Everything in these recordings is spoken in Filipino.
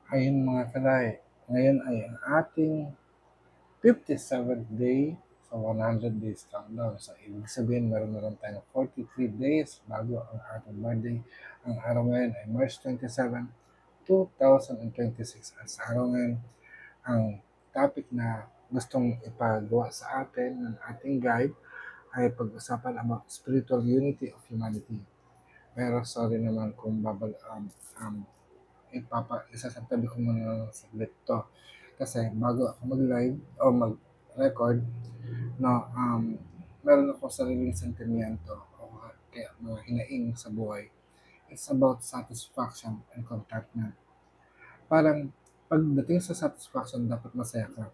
Ayun mga kalay, ngayon ay ang ating 57th day sa 100 days countdown. So, ibig sabihin, meron tayong 43 days bago ang ating birthday. Ang araw ngayon ay March 27, 2026. At sa araw ngayon, ang topic na gustong ipagawa sa atin ng ating guide ay pag-usapan about spiritual unity of humanity. Pero sorry naman kung um, isasantabi ko muna ng saglit to. Kasi bago ako mag-live o mag-record, no, meron ako sariling sentimiento o kaya mga hinaing sa buhay. It's about satisfaction and contentment. Parang pagdating sa satisfaction, dapat masaya ka.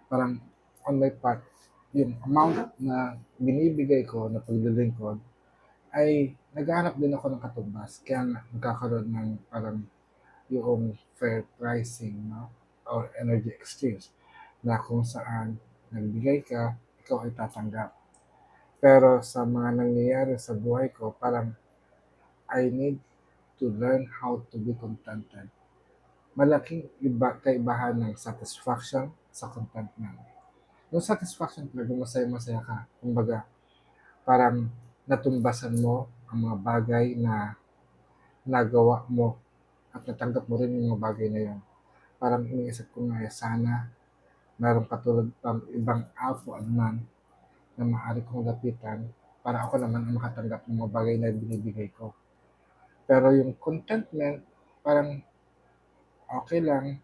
Parang on my part, yung amount na binibigay ko na paglilingkod ay naghahanap din ako ng katumbas. Kaya nga nagkakaroon ng parang yung fair pricing, no? Or energy exchange na kung saan nagbigay ka, ikaw ay tatanggap. Pero sa mga nangyayari sa buhay ko, parang I need to learn how to be contented. Malaking kaibahan ng satisfaction sa contentment. Yung satisfaction talaga masaya-masaya ka. Kumbaga, parang natumbasan mo ang mga bagay na nagawa mo at natanggap mo rin yung mga bagay na yun. Parang iniisip ko nga sana meron katulad pang ibang Alpha man na maaari kong lapitan para ako naman ang makatanggap ng mga bagay na binibigay ko. Pero yung contentment, parang okay lang,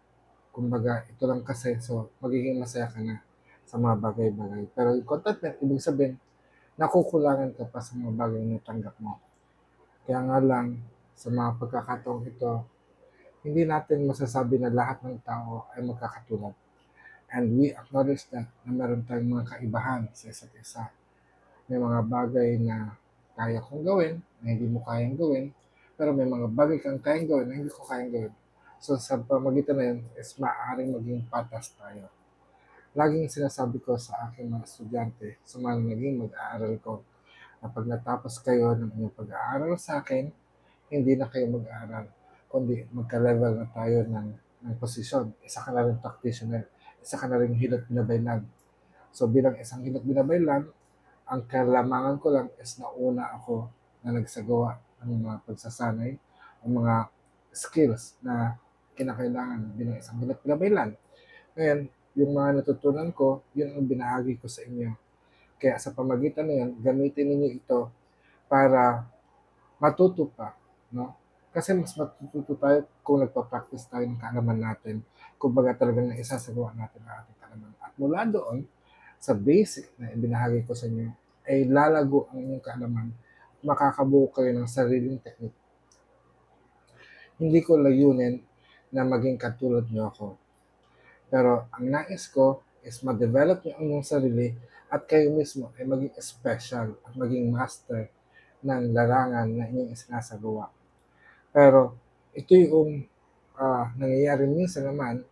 kumbaga ito lang kasi, so magiging masaya ka na sa mga bagay-bagay. Pero yung contentment, ibig sabihin, nakukulangan ka pa sa mga bagay na tanggap mo. Kaya nga lang, sa mga pagkakataong ito, hindi natin masasabi na lahat ng tao ay magkakatulad. And we acknowledge that na meron tayong mga kaibahan sa isa't isa. May mga bagay na kaya kong gawin, na hindi mo kayang gawin, pero may mga bagay kang kayang gawin na hindi ko kayang gawin. So sa pamagitan na yun is maaaring maging patas tayo. Laging sinasabi ko sa aking mga estudyante, sa mga naging mag-aaral ko, na pag natapos kayo ng inyong pag-aaral sa akin, hindi na kayo mag-aaral, kundi magka-level na tayo ng posisyon. Isa ka na rin practitioner, isa ka na rin hilot binabaylan. So bilang isang hilot binabaylan, ang kailangan ko lang is nauna ako na nagsagawa ng mga pagsasanay, ang mga skills na kinakailangan bilang isang hilot binabaylan. Ngayon, yung mga natutunan ko, yun ang binahagi ko sa inyo. Kaya sa pamagitan na yun, gamitin ninyo ito para matuto pa, no? Kasi mas matututo tayo kung nagpa-practice tayo ng kaalaman natin. Kumbaga talagang naisasagawa natin ang ating kaalaman. At mula doon, sa basic na ibinahagi ko sa inyo, ay lalago ang inyong kaalaman. Makakabuo kayo ng sariling technique. Hindi ko layunin na maging katulad niyo ako. Pero ang nais ko is ma-develop niyo ang inyong sarili at kayo mismo ay maging special at maging master ng larangan na inyong isinasagawa. Pero ito yung nangyayari minsan naman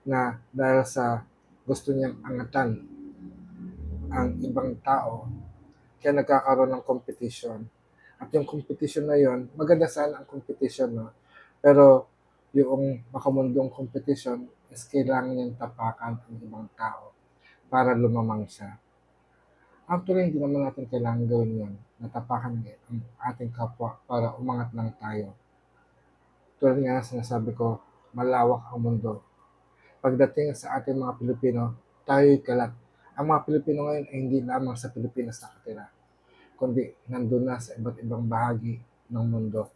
na dahil sa gusto niyang angatan ang ibang tao, kaya nagkakaroon ng competition. At yung competition na yon, maganda sana ang competition, no? Pero yung makamundong competition is kailangan niyang tapakan ang ibang tao para lumamang siya. Actually, hindi naman natin kailangan gawin yun. Natapakan ang ating kapwa para umangat lang tayo. Tulad nga ng sinasabi ko, malawak ang mundo. Pagdating sa ating mga Pilipino, tayo'y kalat. Ang mga Pilipino ngayon ay hindi lamang sa Pilipinas nakatira, kundi nandun na sa iba't ibang bahagi ng mundo.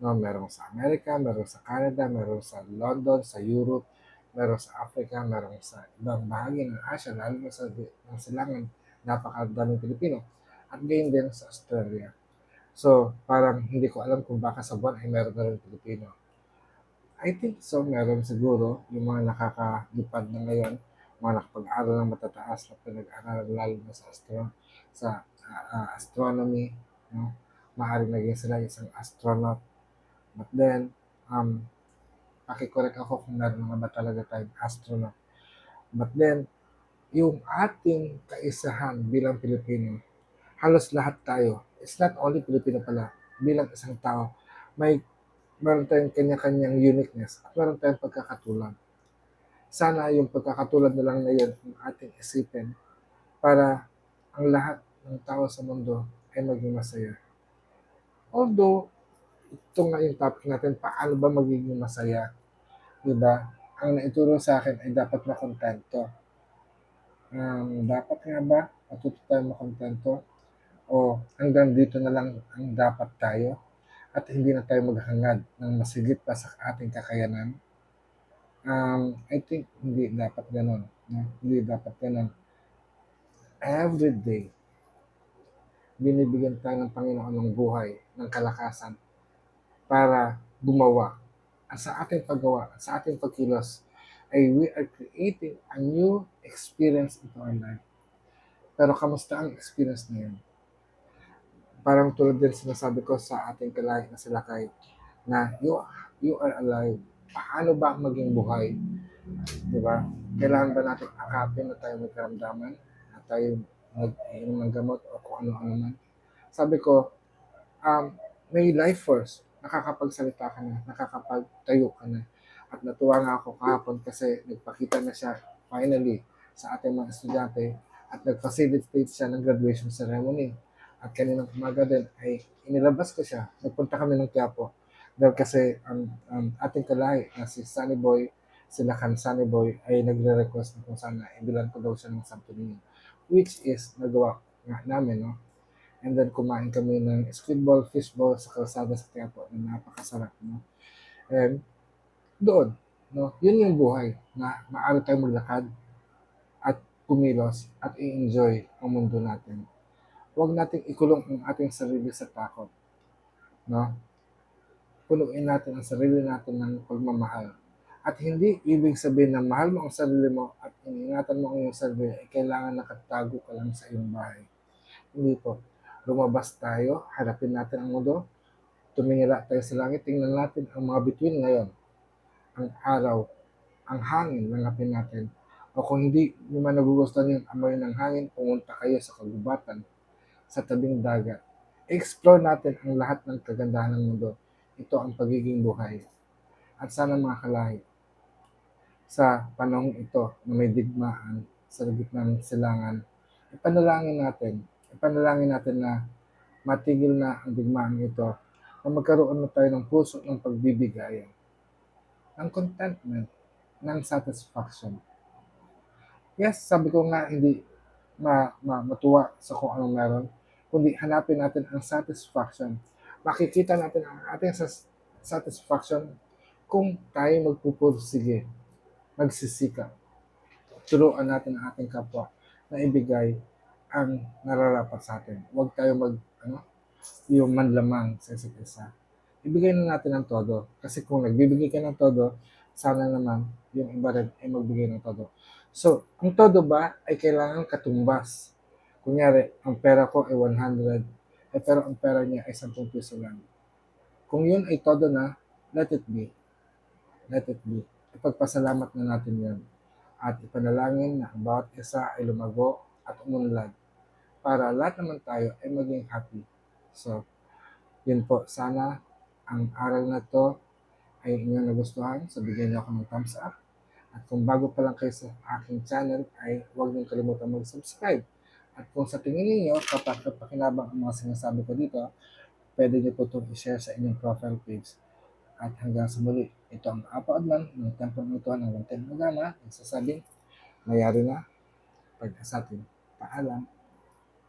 No, meron sa Amerika, meron sa Canada, meron sa London, sa Europe, meron sa Africa, meron sa ibang bahagi ng Asia, lalo na sa ng silangan, napakadaming Pilipino. At gayon din sa Australia. So, parang hindi ko alam kung baka sa buwan ay meron na rin Pilipino. I think so, meron siguro yung mga nakakagipad na ngayon, mga nakapag-aral ng matataas na pinag-aralan lalo na sa astronomy, no? Maaaring naging sila isang astronaut. But then, pakicorrect ako kung meron nga ba talaga tayong astronaut. But then, yung ating kaisahan bilang Pilipino, halos lahat tayo, it's not only Pilipino pala, bilang isang tao, may meron tayong kanya-kanyang uniqueness at meron tayong pagkakatulad. Sana yung pagkakatulad na lang na yun ang ating isipin para ang lahat ng tao sa mundo ay maging masaya. Although, ito nga yung topic natin, paano ba magiging masaya? Diba? Ang naituro sa akin ay dapat makontento. Dapat nga ba matuto tayo makontento? O hanggang dito na lang ang dapat tayo at hindi na tayo maghangad ng masigit pa sa ating kakayanan? I think hindi dapat ganon. No? Hindi dapat ganon. Every day, binibigyan tayo ng Panginoon ng buhay, ng kalakasan para gumawa. At sa ating paggawa, sa ating pagkilos, ay we are creating a new experience into our life. Pero kamusta ang experience na yun? Parang tulad din sinasabi ko sa ating kalahi na sila kay na you are alive. Paano ba maging buhay? Di ba? Kailangan ba natin akapin na tayo may karamdaman? Na tayo mag-inom ng gamot o kung ano-ano man? Sabi ko, may life force. Nakakapagsalita ka na, nakakapagtayo ka na. At natuwa nga ako kahapon kasi nagpakita na siya finally sa ating mga estudyante at nag-facilitate siya ng graduation ceremony. At kaninang umaga din ay inilabas ko siya. Nagpunta kami ng Quiapo. Dahil kasi ang ating kalahi na si Sunny Boy, sila kan Sunny Boy ay nagre-request na kung sana ibilan ko daw siya ng Santo Niño. Which is nagawa nga namin, no? And then kumain kami ng squid ball, fish ball sa kalsada sa Quiapo na napakasarap, no? And doon, no, yun yung buhay na maaari tayong maglakad at kumilos at i-enjoy ang mundo natin. Huwag nating ikulong ang ating sarili sa takot, no? Punuin natin ang sarili natin ng pagmamahal. At hindi ibig sabihin na mahal mo ang sarili mo at iniingatan mo ang iyong sarili ay kailangan nakatago ka lang sa iyong bahay. Hindi po. Lumabas tayo, harapin natin ang mundo, tumingala tayo sa langit, tingnan natin ang mga bituin ngayon, ang araw, ang hangin, langapin natin. O kung hindi nyo man nagugustuhan yung amoy ng hangin, pumunta kayo sa kagubatan, sa tabing dagat. Explore natin ang lahat ng kagandahan ng mundo. Ito ang pagiging buhay. At sana mga kalahi, sa panahong ito na may digmaan sa gitna ng silangan, ipanalangin natin na matigil na ang digmaan ito, na magkaroon na tayo ng puso ng pagbibigayan, ng contentment, ng satisfaction. Yes, sabi ko nga hindi matuwa sa kung anong meron, kundi hanapin natin ang satisfaction. Makikita natin ang ating satisfaction kung tayo magpupursige, magsisikap. Turuan natin ang ating kapwa na ibigay ang nararapat sa atin. Huwag tayo yung manlamang sa isa't isa. Ibigay na natin ang todo. Kasi kung nagbibigay ka ng todo, sana naman yung iba rin ay magbigay ng todo. So, ang todo ba ay kailangan katumbas. Kunyari, ang pera ko ay 100, pero ang pera niya ay 10 piso lang. Kung yun ay todo na, let it be. Let it be. Ipagpasalamat na natin yan. At ipanalangin na ang bawat isa ay lumago at umunlad para lahat naman tayo ay maging happy. So, yun po. Sana ang aral na to ay inyong nagustuhan. So, bigyan niyo ako ng thumbs up. At kung bago pa lang kayo sa aking channel, ay huwag niyong kalimutan mag-subscribe. At kung sa tingin ninyo, kapakinabang ang mga sinasabi ko dito, pwede niyo po itong i-share sa inyong profile page. At hanggang sa muli, ito ang Apa Adlan ng Tempong Ituan ng Wanten Magana, nagsasabing, mayari na, pag-asatin. Paalam.